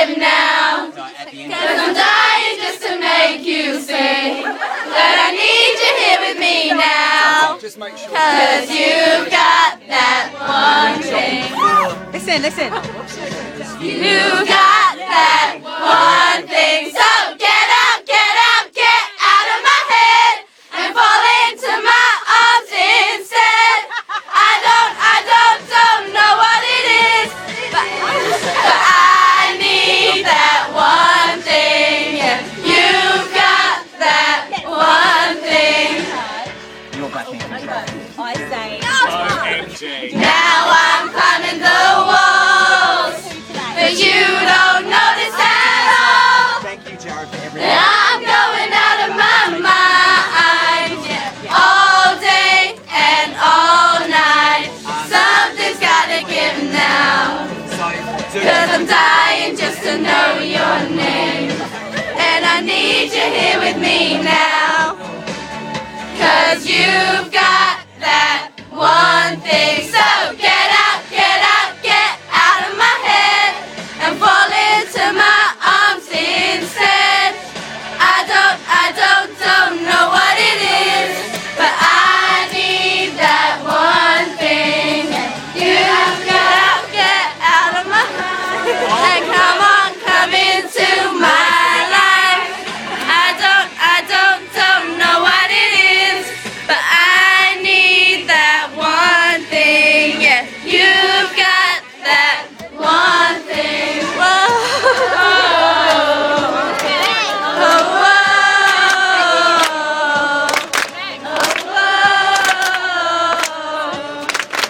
give now. Cause I'm dying just to make you sing. But I need you here with me now. Cause you've got that one thing. Listen. You got that one thing. So get out of my head and fall into my arms instead. I don't know what it is, but I need that one thing. Yeah, you've got that one thing. I say. OMG. Now I'm climbing the walls, but you don't notice at all. Thank you, Jared, for everything. I'm going out of my mind, yeah, all day and all night. Something's gotta give now, cause I'm dying just to know your name. And I need you here with me now, cause you've got that one thing. So get out of my head and fall into my arms instead. I don't know what it is, but I need that one thing. You've got to get out of my head and come into my life. I don't know what it is, but I need that one thing. Yeah, you've got that one thing.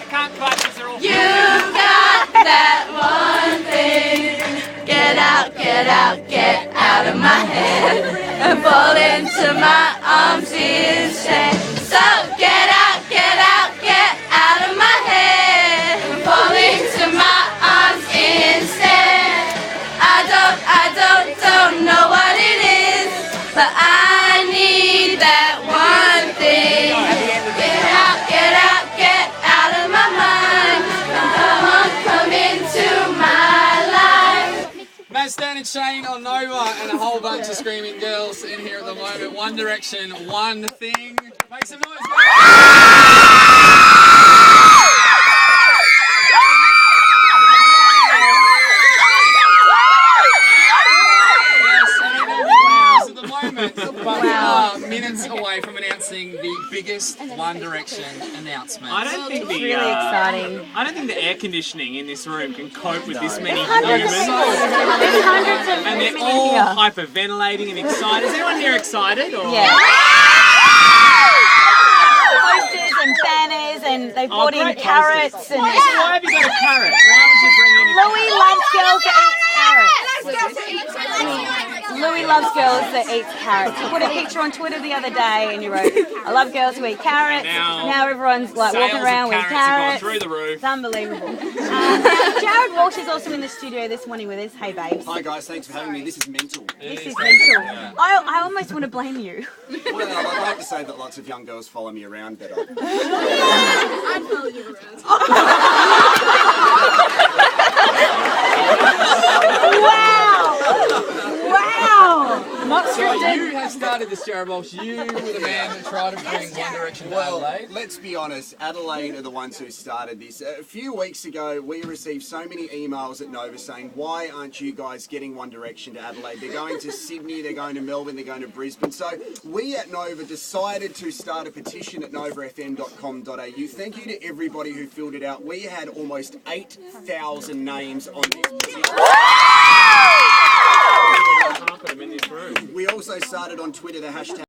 Can't clap because they're all You've got that one thing. Get out of my head and fall into my arms instead. So get out of my head and fall into my arms instead. I don't know what it is, but I need that one thing. Get out of my mind. Come into my life. Matt Stan and Shane on Nova and a whole bunch of screaming girls in here at the moment. One Direction, one thing. Make some noise. At the moment, but we are minutes away from announcing the biggest One Direction announcement. I don't think It's really exciting. I don't think the air conditioning in this room can cope with this many Hundreds humans. There's hundreds of And they're women all here. hyperventilating and excited. Is anyone here excited? Or? Yeah. Posters and banners, and they brought in great carrots posters. and. Why have you got a carrot? Why would you bring in a Louis loves girls that eat carrots. Louis loves girls that eat carrots. You put a picture on Twitter the other day and you wrote, I love girls who eat carrots. Now Everyone's like sales walking around of with carrots have carrots. gone through the roof. It's unbelievable. Jared Walsh is also in the studio this morning with us. Hey babes. Hi guys, thanks for having me. This is mental. This is mental. I almost want to blame you. Well, I'd like to say that lots of young girls follow me around better. I'd follow you around. Wow! Not So scripted. you have started this, Jared Walsh. You were the man that tried to bring One Direction to Well, Adelaide. let's be honest, Adelaide are the ones who started this. A few weeks ago, we received so many emails at Nova saying, why aren't you guys getting One Direction to Adelaide? They're going to Sydney, they're going to Melbourne, they're going to Brisbane. So we at Nova decided to start a petition at novafm.com.au. Thank you to everybody who filled it out. We had almost 8,000 names on this petition. Can't put them in this room. We also started on Twitter the hashtag